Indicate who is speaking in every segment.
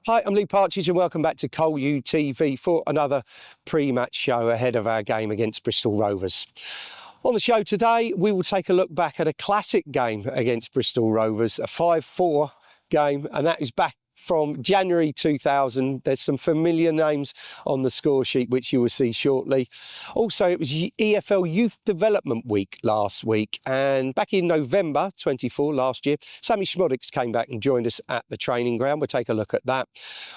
Speaker 1: Hi, I'm Lee Partridge and welcome back to Cowley TV for another pre-match show ahead of our game against Bristol Rovers. On the show today, we will take a look back at a classic game against Bristol Rovers, a 5-4 game, and that is back from January 2000. There's some familiar names on the score sheet, which you will see shortly. Also, it was EFL Youth Development Week last week. And back in November 24 last year, Sammie Szmodics came back and joined us at the training ground. We'll take a look at that.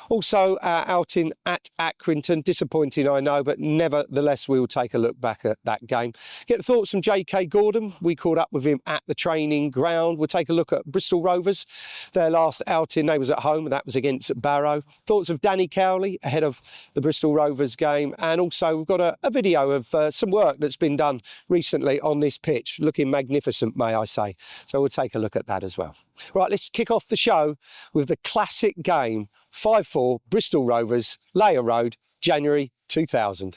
Speaker 1: Also, our outing at Accrington. Disappointing, I know, but nevertheless, we will take a look back at that game. Get the thoughts from J.K. Gordon. We caught up with him at the training ground. We'll take a look at Bristol Rovers. Their last outing, they was at home. That was against Barrow. Thoughts of Danny Cowley ahead of the Bristol Rovers game. And also we've got a video of some work that's been done recently on this pitch. Looking magnificent, may I say. So we'll take a look at that as well. Right, let's kick off the show with the classic game, 5-4, Bristol Rovers, Layer Road, January 2000.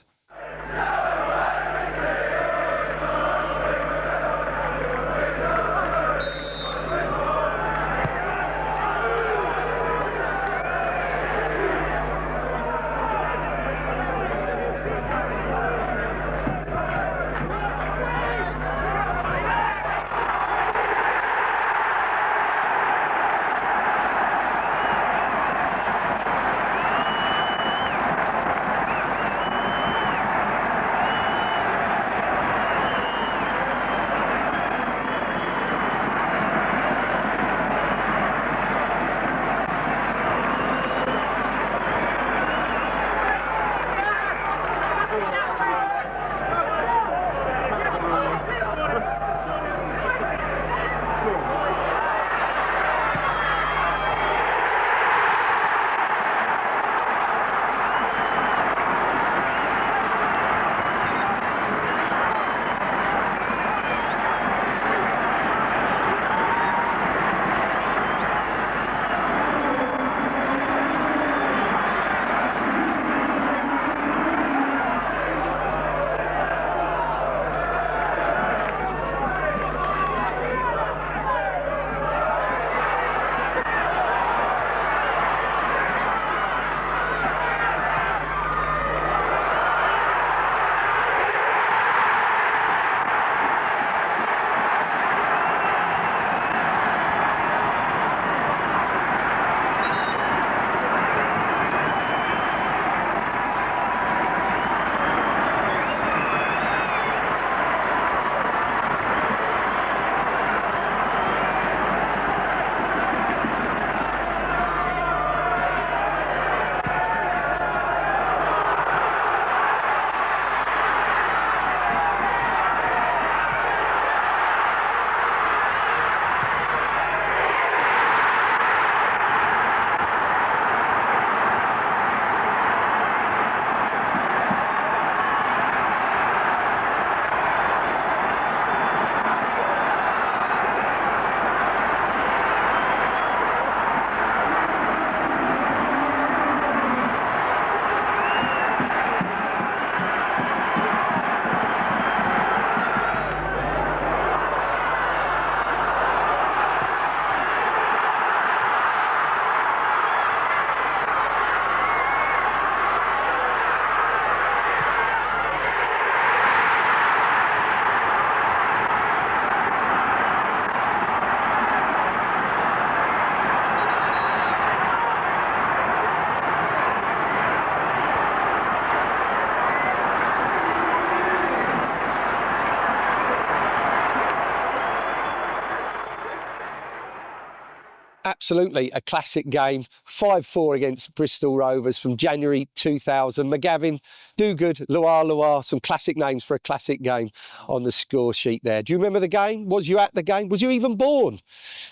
Speaker 1: Absolutely, a classic game, 5-4 against Bristol Rovers from January 2000. McGavin, Dogood, Loire, some classic names for a classic game on the score sheet there. Do you remember the game? Was you at the game? Was you even born?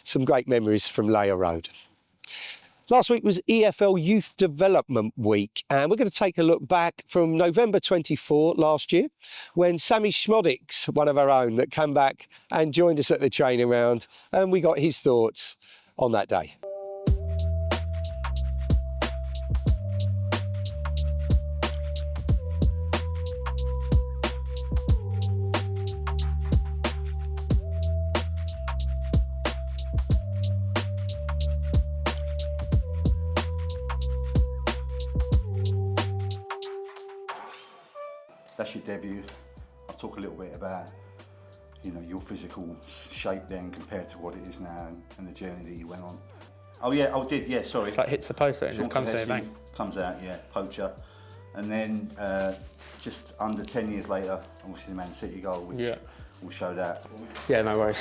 Speaker 1: Some great memories from Layer Road. Last week was EFL Youth Development Week, and we're going to take a look back from November 24 last year, when Sammie Szmodics, one of our own, that came back and joined us at the training round, and we got his thoughts on that day.
Speaker 2: that's your debut. I'll talk a little bit about, you know, your physical shape then compared to what it is now, and the journey that you went on. Oh yeah, I did, yeah, sorry.
Speaker 3: Like hits the post and it comes out bang.
Speaker 2: Comes out, yeah, poacher. And then just under 10 years later, obviously the Man City goal, which will show that.
Speaker 3: Yeah, no worries.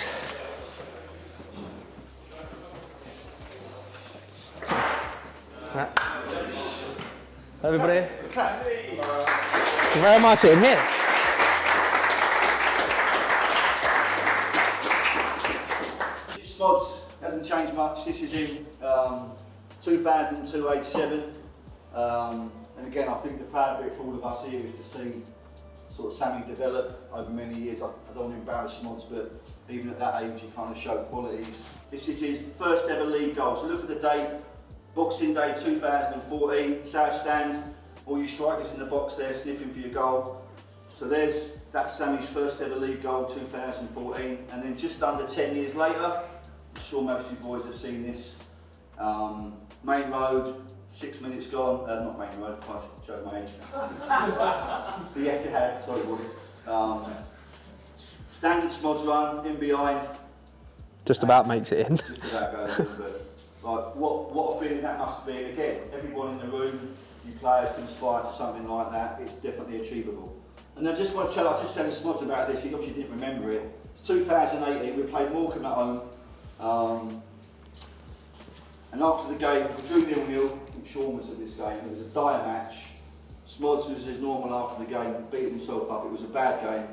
Speaker 3: Everybody? Thank you very much in here.
Speaker 2: Smods hasn't changed much. This is in 2002, age 7. And again, I think the proud bit for all of us here is to see sort of Sammie develop over many years. I don't want to embarrass Smods, but even at that age, he kind of showed qualities. This is his first ever league goal. So look at the date, Boxing Day 2014, South Stand. All you strikers in the box there sniffing for your goal. So that's Sammie's first ever league goal, 2014. And then just under 10 years later, I'm sure most of you boys have seen this. Main Road, 6 minutes gone, not Main Road, I showed my age. The Etihad, sorry buddy. Standard Smods run, in behind.
Speaker 3: Just about makes it in.
Speaker 2: Just about goes in, but like, what a feeling that must be. And again, everyone in the room, you players can aspire to something like that. It's definitely achievable. And I just want to tell Smods about this, he obviously didn't remember it. It's 2018, we played Morecambe at home. And after the game, we drew 0-0. Sean was at this game. It was a dire match. Smods was as normal after the game, beat himself up. It was a bad game.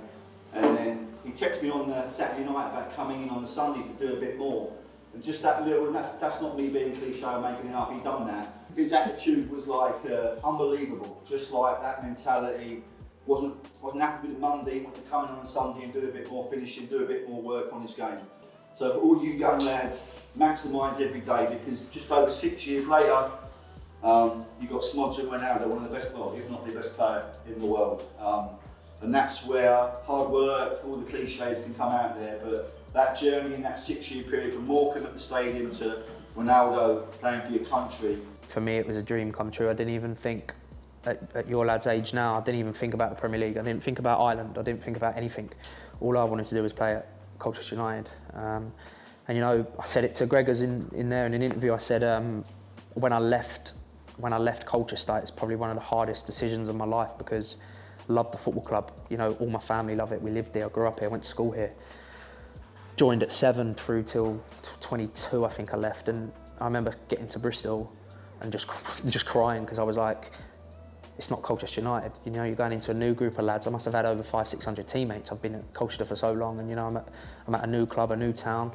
Speaker 2: And then he texted me on Saturday night about coming in on the Sunday to do a bit more. And just that little, and that's not me being cliche or making it up, he'd done that. His attitude was like unbelievable. Just like that mentality. Wasn't happy with Monday, he wanted to come in on a Sunday and do a bit more finishing, do a bit more work on his game. So for all you young lads, maximise every day, because just over 6 years later, you've got Szmodics and Ronaldo, one of the best, well, if not the best player in the world. And that's where hard work, all the cliches can come out there, but that journey in that 6 year period from Morecambe at the stadium to Ronaldo playing for your country.
Speaker 3: For me, it was a dream come true. I didn't even think, at your lad's age now, I didn't even think about the Premier League. I didn't think about Ireland. I didn't think about anything. All I wanted to do was play at Colchester United. And you know, I said it to Gregors in there in an interview. I said when I left Colchester, it's probably one of the hardest decisions of my life because I love the football club. You know, all my family love it. We lived there. I grew up here. Went to school here. Joined at 7 through till 22, I think I left. And I remember getting to Bristol and just crying because I was like, it's not Colchester United. You know, you're going into a new group of lads. I must have had over 500-600 teammates. I've been at Colchester for so long, and you know, I'm at a new club, a new town.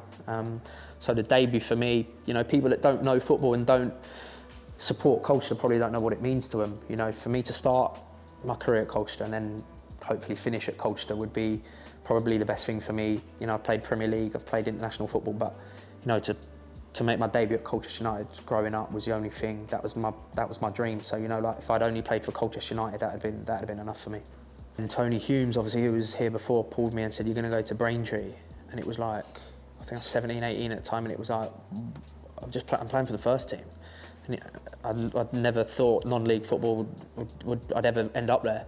Speaker 3: So the debut for me, you know, people that don't know football and don't support Colchester probably don't know what it means to them. You know, for me to start my career at Colchester and then hopefully finish at Colchester would be probably the best thing for me. You know, I've played Premier League, I've played international football, but you know, to make my debut at Colchester United growing up was the only thing. That was my dream. So you know, like if I'd only played for Colchester United, that'd have been enough for me. And Tony Humes, obviously, who was here before, pulled me and said, "You're going to go to Braintree," and it was like, I think I was 17, 18 at the time, and it was like, I'm playing for the first team. And I'd never thought non-league football I'd ever end up there.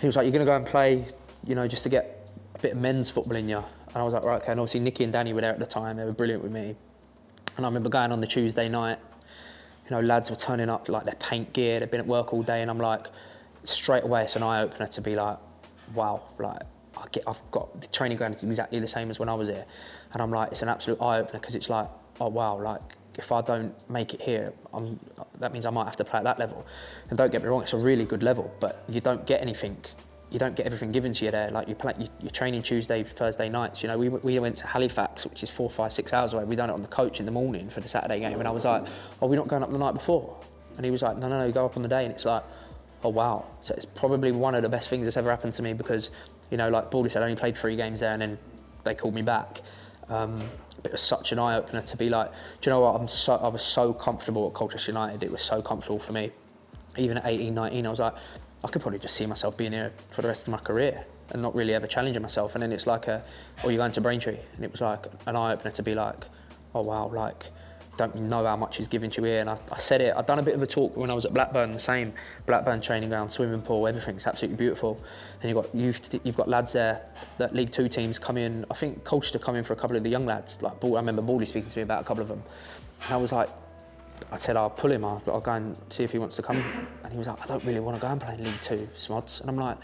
Speaker 3: He was like, "You're going to go and play, you know, just to get a bit of men's football in you." And I was like, right, okay. And obviously Nicky and Danny were there at the time. They were brilliant with me. And I remember going on the Tuesday night, you know, lads were turning up like their paint gear. They'd been at work all day, and I'm like, straight away, it's an eye-opener to be like, wow, like I've got the training ground is exactly the same as when I was here. And I'm like, it's an absolute eye-opener because it's like, oh wow, like if I don't make it here, that means I might have to play at that level. And don't get me wrong, it's a really good level, but you don't get anything. You don't get everything given to you there. Like you're training Tuesday, Thursday nights. You know, we went to Halifax, which is 4, 5, 6 hours away. We done it on the coach in the morning for the Saturday game, and I was like, "Oh, we're not going up the night before?" And he was like, "No, go up on the day." And it's like, oh wow. So it's probably one of the best things that's ever happened to me because, you know, like Baldy said, I only played 3 games there, and then they called me back. But it was such an eye opener to be like, do you know what? I was so comfortable at Colchester United. It was so comfortable for me. Even at 18, 19, I was like, I could probably just see myself being here for the rest of my career and not really ever challenging myself. And then it's like, you're going to Braintree. And it was like an eye-opener to be like, oh wow, like, don't know how much he's given to you here. And I said it. I'd done a bit of a talk when I was at Blackburn, the same Blackburn training ground, swimming pool, everything's absolutely beautiful. And you've got lads there, that League Two teams come in. I think Colchester come in for a couple of the young lads. Like I remember Bawley speaking to me about a couple of them. And I was like, I said I'll pull him. I'll go and see if he wants to come. And he was like, I don't really want to go and play in League Two, Smods. And I'm like,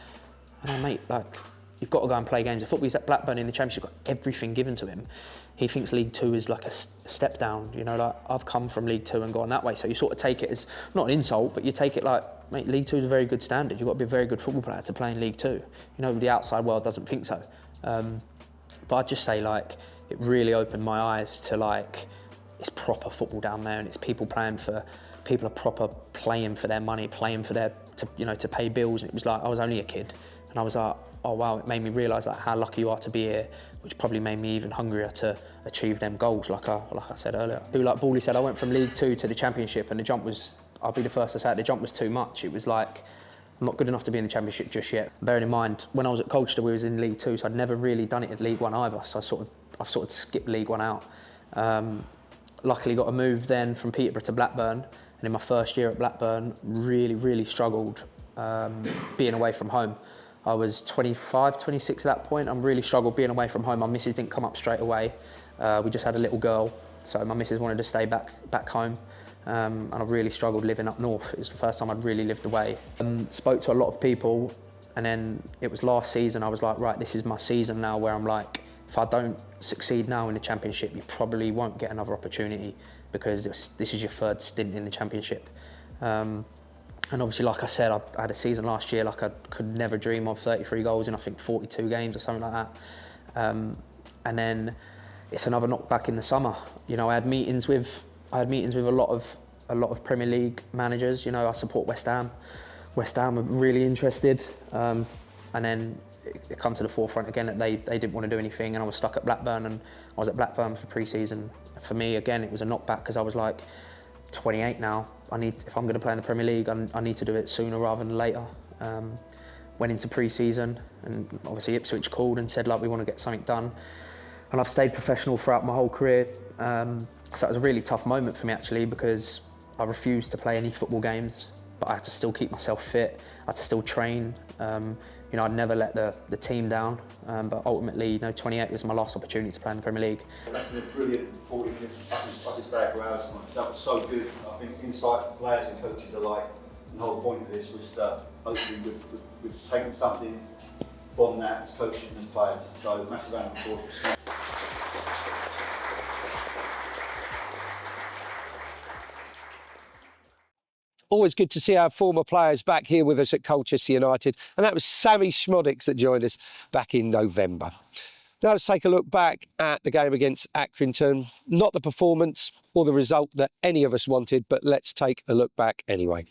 Speaker 3: oh, mate, like you've got to go and play games of football. He's at Blackburn in the Championship, got everything given to him. He thinks League Two is like a step down, you know, like I've come from League Two and gone that way. So you sort of take it as, not an insult, but you take it like, mate, League Two is a very good standard. You've got to be a very good football player to play in League Two. You know, the outside world doesn't think so. But I'd just say like, it really opened my eyes to like, it's proper football down there and it's people are proper playing for their money, playing for to pay bills. And it was like, I was only a kid and I was like, oh wow, it made me realise like how lucky you are to be here, which probably made me even hungrier to achieve them goals, like I said earlier. Like Bawley said, I went from League Two to the Championship and the jump was, I'll be the first to say it, the jump was too much. It was like, I'm not good enough to be in the Championship just yet. Bearing in mind, when I was at Colchester, we was in League Two, so I'd never really done it in League One either, so I've sort of skipped League One out. Luckily got a move then from Peterborough to Blackburn, and in my first year at Blackburn, really struggled being away from home. I was 25, 26 at that point. I really struggled being away from home. My missus didn't come up straight away. We just had a little girl, so my missus wanted to stay back home. And I really struggled living up north. It was the first time I'd really lived away. Spoke to a lot of people, and then it was last season. I was like, right, this is my season now where I'm like, if I don't succeed now in the Championship, you probably won't get another opportunity because this is your third stint in the Championship. And obviously, like I said, I had a season last year like I could never dream of, 33 goals in I think 42 games or something like that. And then it's another knockback in the summer. You know, I had meetings with a lot of Premier League managers. You know, I support West Ham. West Ham were really interested, and then it come to the forefront again that they didn't want to do anything, and I was stuck at Blackburn, and I was at Blackburn for pre-season. For me, again, it was a knockback because I was like, 28 now. If I'm going to play in the Premier League, I need to do it sooner rather than later. Went into pre-season, and obviously Ipswich called and said like, we want to get something done. And I've stayed professional throughout my whole career. So it was a really tough moment for me actually, because I refused to play any football games, but I had to still keep myself fit. I had to still train. You know, I'd never let the team down. But ultimately, you know, 28 was my last opportunity to play in the Premier League.
Speaker 2: That's been a brilliant 40 minutes. I could stay for hours. That was so good. I think insight players and coaches alike. And the whole point of this was that hopefully we've taken something from that as coaches and as players. So massive round of applause.
Speaker 1: Always good to see our former players back here with us at Colchester United. And that was Sammie Szmodics that joined us back in November. Now let's take a look back at the game against Accrington. Not the performance or the result that any of us wanted, but let's take a look back anyway.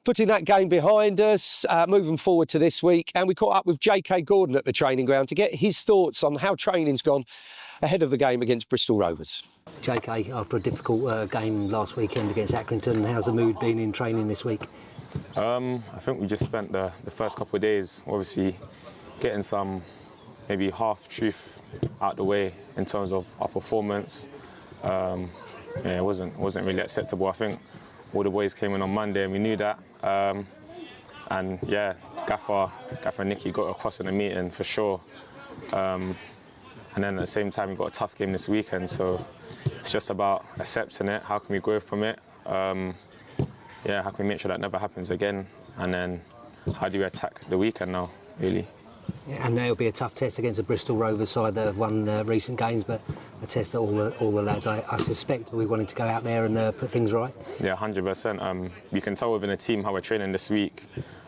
Speaker 1: Putting that game behind us, moving forward to this week, and we caught up with JK Gordon at the training ground to get his thoughts on how training's gone ahead of the game against Bristol Rovers.
Speaker 4: JK, after a difficult game last weekend against Accrington, how's the mood been in training this week?
Speaker 5: I think we just spent the first couple of days obviously getting some maybe half-truth out the way in terms of our performance. It wasn't really acceptable. I think all the boys came in on Monday and we knew that. And yeah, Gaffer Nicky got across in the meeting for sure. And then at the same time, we got a tough game this weekend. So it's just about accepting it. How can we grow from it? How can we make sure that never happens again? And then how do we attack the weekend now, really?
Speaker 4: Yeah, and it'll be a tough test against the Bristol Rovers side that have won recent games, but a test that all the lads, I suspect, we wanted to go out there and put things right.
Speaker 5: Yeah, 100%. You can tell within the team how we're training this week.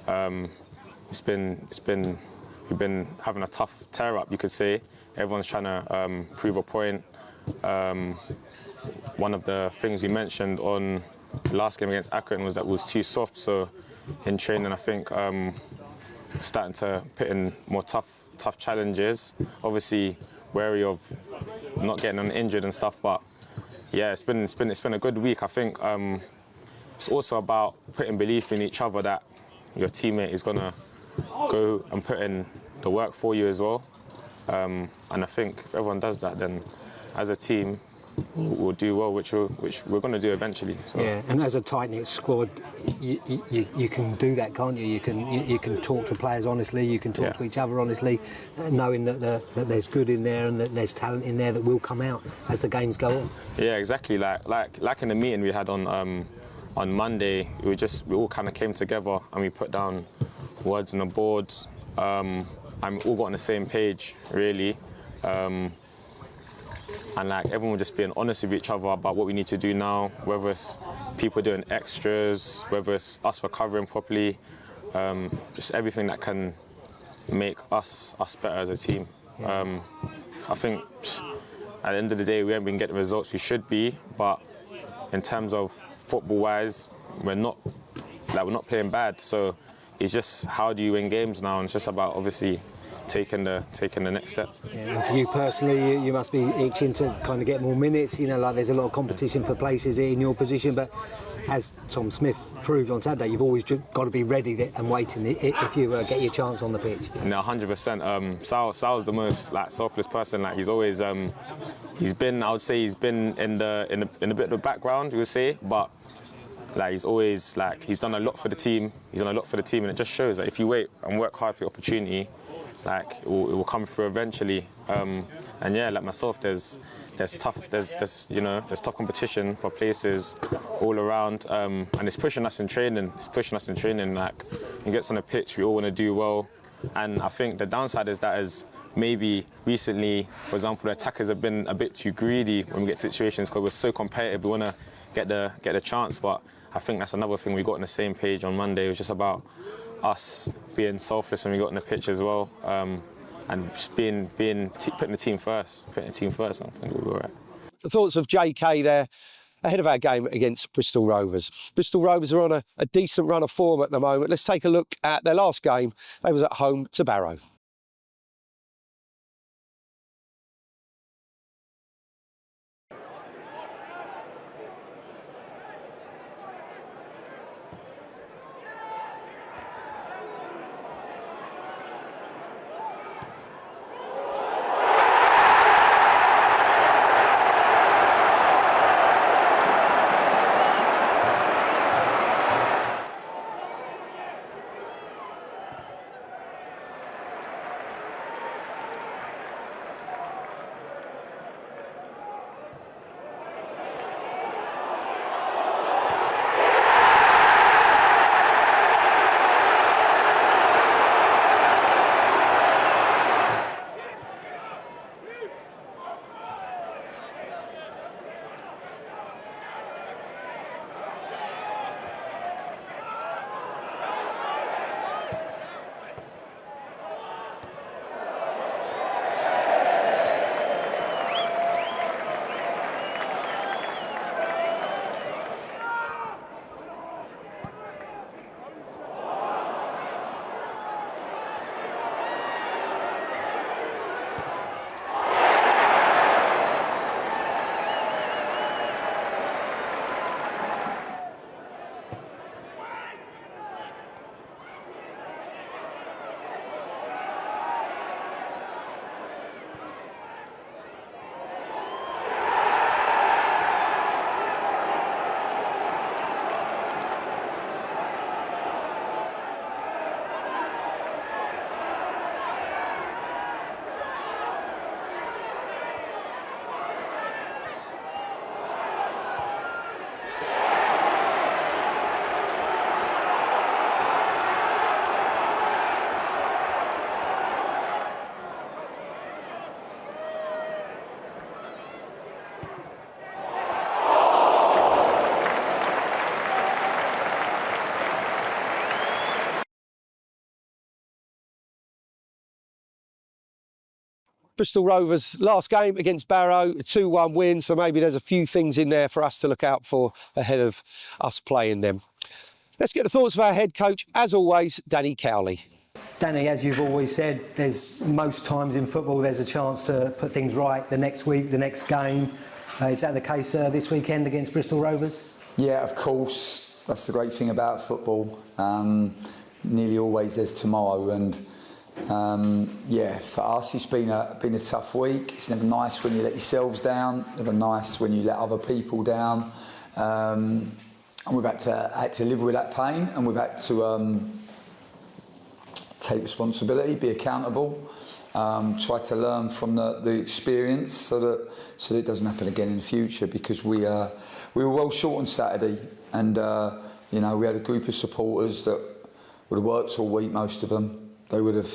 Speaker 5: We've been having a tough tear up, you could say. Everyone's trying to prove a point. One of the things we mentioned on the last game against Accrington was that we was too soft. So in training, I think starting to put in more tough challenges. Obviously wary of not getting injured and stuff, but yeah, it's been a good week. I think it's also about putting belief in each other that your teammate is gonna go and put in the work for you as well. And I think if everyone does that, then as a team we'll do well, which we're going to do eventually. So.
Speaker 4: Yeah, and as a tight-knit squad, you can do that, can't you? You can talk to players honestly, you can talk to each other honestly, knowing that there's good in there and that there's talent in there that will come out as the games go on.
Speaker 5: Yeah, exactly. Like in the meeting we had on Monday, we all kind of came together and we put down words on the boards, and we all got on the same page, really. And everyone just being honest with each other about what we need to do now, whether it's people doing extras, whether it's us recovering properly, just everything that can make us better as a team. I think at the end of the day we haven't been getting the results we should be, but in terms of football-wise, we're not playing bad. So it's just how do you win games now, and it's just about obviously taking the next step.
Speaker 4: Yeah, and for you personally, you must be itching to kind of get more minutes. You know, there's a lot of competition for places in your position, but as Tom Smith proved on Saturday, you've always got to be ready and waiting if you get your chance on the pitch.
Speaker 5: No, 100%. Sal's the most selfless person. He's always he's been in the bit of the background, you would say, but he's always he's done a lot for the team. And it just shows that if you wait and work hard for your opportunity, it will come through eventually. And yeah, like myself, there's tough competition for places all around, and it's pushing us in training. It gets on the pitch, we all want to do well. And I think the downside is that maybe recently, for example, the attackers have been a bit too greedy when we get situations because we're so competitive. We want to get the chance, but I think that's another thing we got on the same page on Monday. It was just about us being selfless when we got on the pitch as well, and just putting the team first. I think we were all right.
Speaker 1: The thoughts of JK there ahead of our game against Bristol Rovers. Bristol Rovers are on a decent run of form at the moment. Let's take a look at their last game. They was at home to Barrow. Bristol Rovers last game against Barrow, a 2-1 win, so maybe there's a few things in there for us to look out for ahead of us playing them. Let's get the thoughts of our head coach, as always, Danny Cowley.
Speaker 4: Danny, as you've always said, there's most times in football there's a chance to put things right the next week, the next game. Is that the case this weekend against Bristol Rovers?
Speaker 6: Yeah, of course. That's the great thing about football. Nearly always there's tomorrow, and yeah, for us it's been a tough week. It's never nice when you let yourselves down. Never nice when you let other people down. And we've had to live with that pain, and we've had to take responsibility, be accountable, try to learn from the experience so that it doesn't happen again in the future. Because we were well short on Saturday, and you know, we had a group of supporters that would have worked all week, most of them. They would have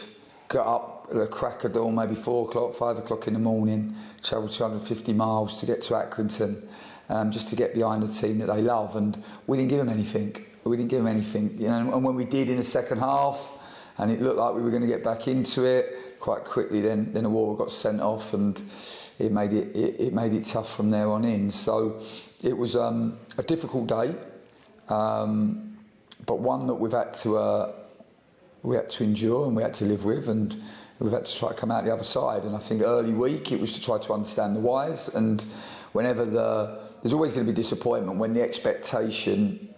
Speaker 6: got up at the crack of dawn, maybe 4 o'clock, 5 o'clock in the morning, travelled 250 miles to get to Accrington, just to get behind a team that they love. And we didn't give them anything. We didn't give them anything. You know, and when we did in the second half, and it looked like we were going to get back into it, quite quickly then the War got sent off, and it made it tough from there on in. So it was a difficult day, but one that we had to endure, and we had to live with, and we've had to try to come out the other side. And I think early week it was to try to understand the whys, and whenever there's always going to be disappointment when the expectation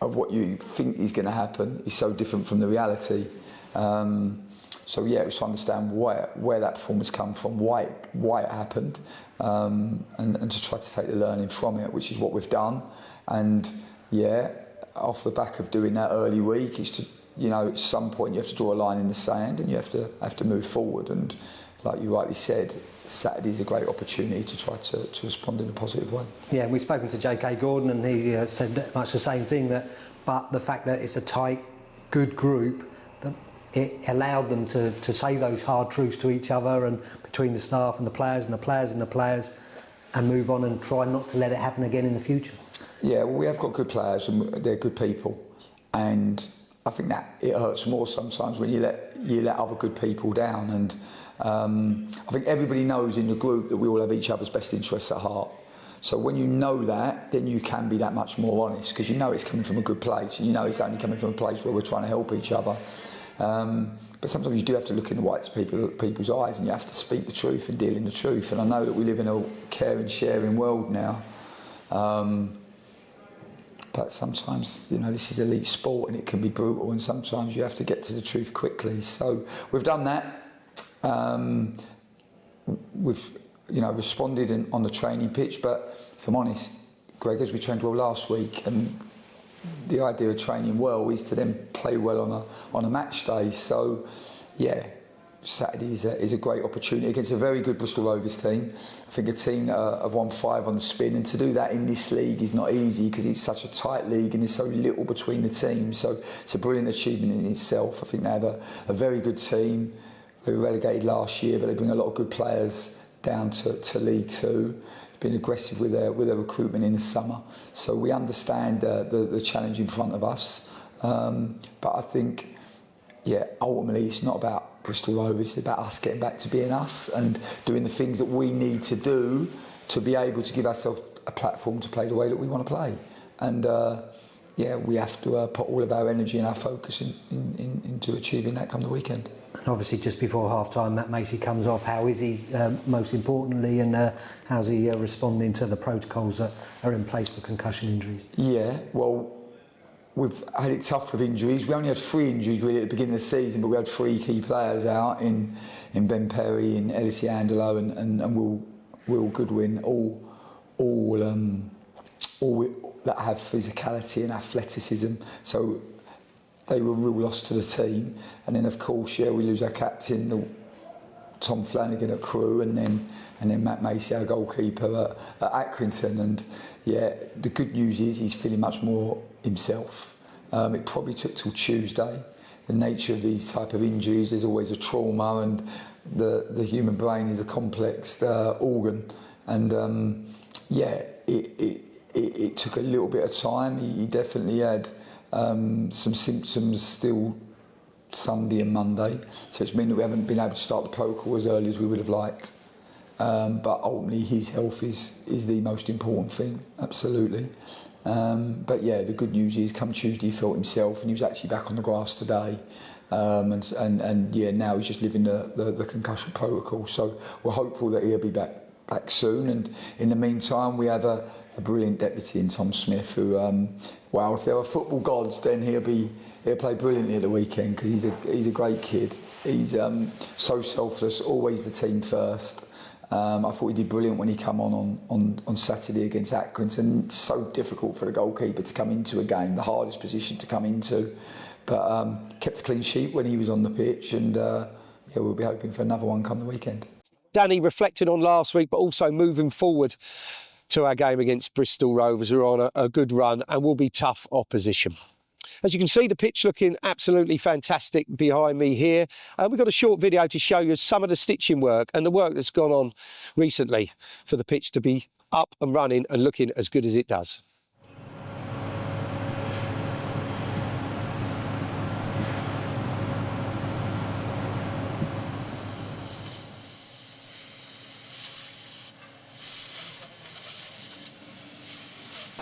Speaker 6: of what you think is going to happen is so different from the reality. So yeah, it was to understand where that performance come from, why it happened, and to try to take the learning from it, which is what we've done. And yeah, off the back of doing that early week, is to, you know, at some point you have to draw a line in the sand, and you have to move forward. And like you rightly said, Saturday's a great opportunity to try to respond in a positive way.
Speaker 4: Yeah, we've spoken to J.K. Gordon, and he said much the same thing, but the fact that it's a tight, good group, that it allowed them to say those hard truths to each other, and between the staff and the players and the players and the players, and move on and try not to let it happen again in the future. Yeah, well, we have got good players, and they're good people, and I think that it hurts more sometimes when you let other good people down. And I think everybody knows in the group that we all have each other's best interests at heart. So when you know that, then you can be that much more honest, because you know it's coming from a good place, and you know it's only coming from a place where we're trying to help each other. But sometimes you do have to look in the whites of people's eyes, and you have to speak the truth and deal in the truth. And I know that we live in a caring, sharing world now. But sometimes, you know, this is elite sport, and it can be brutal, and sometimes you have to get to the truth quickly. So we've done that. We've, you know, responded on the training pitch, but if I'm honest, Greg, as we trained well last week, and the idea of training well is to then play well on a match day. So yeah, Saturday is a great opportunity against a very good Bristol Rovers team. I think a team that have won 5 on the spin, and to do that in this league is not easy, because it's such a tight league and there's so little between the teams. So it's a brilliant achievement in itself. I think they have a very good team. They were relegated last year, but they bring a lot of good players down to League Two. Been aggressive with their recruitment in the summer, so we understand the challenge in front of us. But I think, yeah, ultimately it's not about Bristol Rovers. It's about us getting back to being us and doing the things that we need to do to be able to give ourselves a platform to play the way that we want to play. And yeah, we have to put all of our energy and our focus into achieving that come the weekend. And obviously, just before half-time, Matt Macey comes off. How is he, most importantly, and how's he responding to the protocols that are in place for concussion injuries? Yeah, well, we've had it tough with injuries. We only had 3 injuries really at the beginning of the season, but we had 3 key players out in Ben Perry, in Ellis Angelo, and Will Goodwin, all that have physicality and athleticism. So they were a real loss to the team. And then, of course, yeah, we lose our captain, Tom Flanagan at Crewe, and then Matt Macey, our goalkeeper at Accrington. And yeah, the good news is he's feeling much more himself. It probably took till Tuesday. The nature of these type of injuries, there's always a trauma, and the human brain is a complex organ. And yeah, it took a little bit of time. He definitely had some symptoms still
Speaker 6: Sunday and Monday, so it's meant that we haven't been able to start the protocol as early as we would have liked. But ultimately, his health is the most important thing, absolutely. But yeah, the good news is, come Tuesday, he felt himself, and he was actually back on the grass today. And yeah, now he's just living the concussion protocol. So we're hopeful that he'll be back soon. And in the meantime, we have a brilliant deputy in Tom Smith, who, wow, if there were football gods, then he'll play brilliantly at the weekend, because he's a great kid. He's so selfless, always the team first. I thought he did brilliant when he came on Saturday against Accrington. It's so difficult for the goalkeeper to come into a game, the hardest position to come into. But kept a clean sheet when he was on the pitch, and yeah, we'll be hoping for another one come the weekend.
Speaker 1: Danny, reflecting on last week, but also moving forward to our game against Bristol Rovers, who are on a good run and will be tough opposition. As you can see, the pitch looking absolutely fantastic behind me here. We've got a short video to show you some of the stitching work and the work that's gone on recently for the pitch to be up and running and looking as good as it does.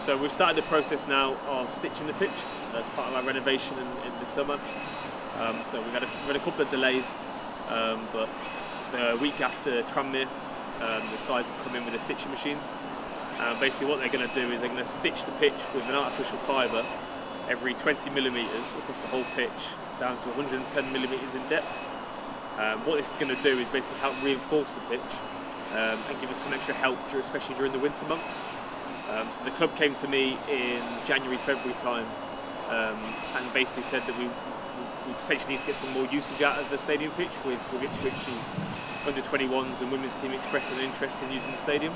Speaker 7: So we've started the process now of stitching the pitch as part of our renovation in the summer. So we've had a couple of delays, but the week after Tranmere, the guys have come in with the stitching machines. Basically what they're going to do is they're going to stitch the pitch with an artificial fibre every 20 millimetres across the whole pitch, down to 110 millimetres in depth. What this is going to do is basically help reinforce the pitch and give us some extra help, especially during the winter months. So the club came to me in January, February time, and basically said that we potentially need to get some more usage out of the stadium pitch with Ipswich's under-21s and women's team expressing an interest in using the stadium.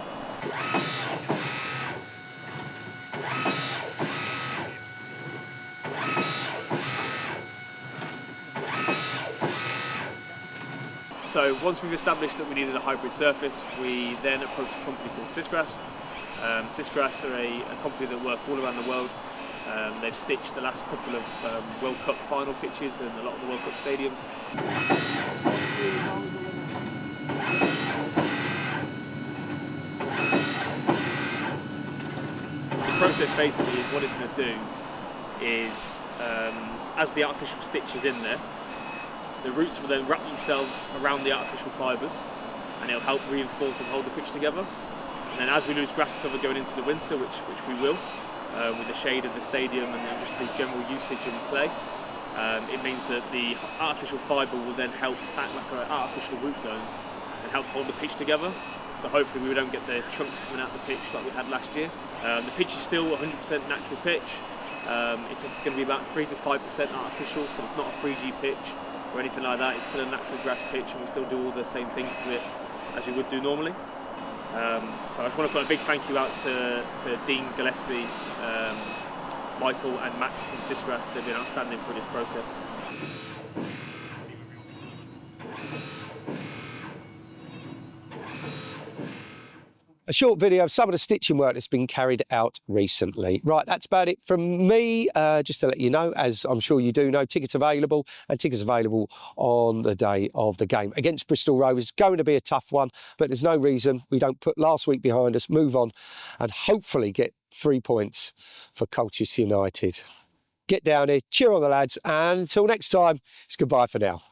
Speaker 7: So once we've established that we needed a hybrid surface, we then approached a company called Sisgrass. Sisgrass are a company that work all around the world. They've stitched the last couple of World Cup final pitches and a lot of the World Cup stadiums. The process basically is what it's going to do is, as the artificial stitch is in there, the roots will then wrap themselves around the artificial fibres, and it'll help reinforce and hold the pitch together. And then as we lose grass cover going into the winter, which we will, with the shade of the stadium and then just the general usage and play, it means that the artificial fibre will then help act like an artificial root zone and help hold the pitch together. So hopefully we don't get the chunks coming out of the pitch like we had last year. The pitch is still 100% natural pitch. It's going to be about 3 to 5% artificial, so it's not a 3G pitch or anything like that. It's still a natural grass pitch, and we still do all the same things to it as we would do normally. So I just want to put a big thank you out to Dean Gillespie, Michael and Max from Sisgrass. They've been outstanding through this process.
Speaker 1: A short video of some of the stitching work that's been carried out recently. Right, that's about it from me. Just to let you know, as I'm sure you do know, tickets available, and tickets available on the day of the game against Bristol Rovers. It's going to be a tough one, but there's no reason we don't put last week behind us, move on, and hopefully get 3 points for Colchester United. Get down here, cheer on the lads, and until next time, it's goodbye for now.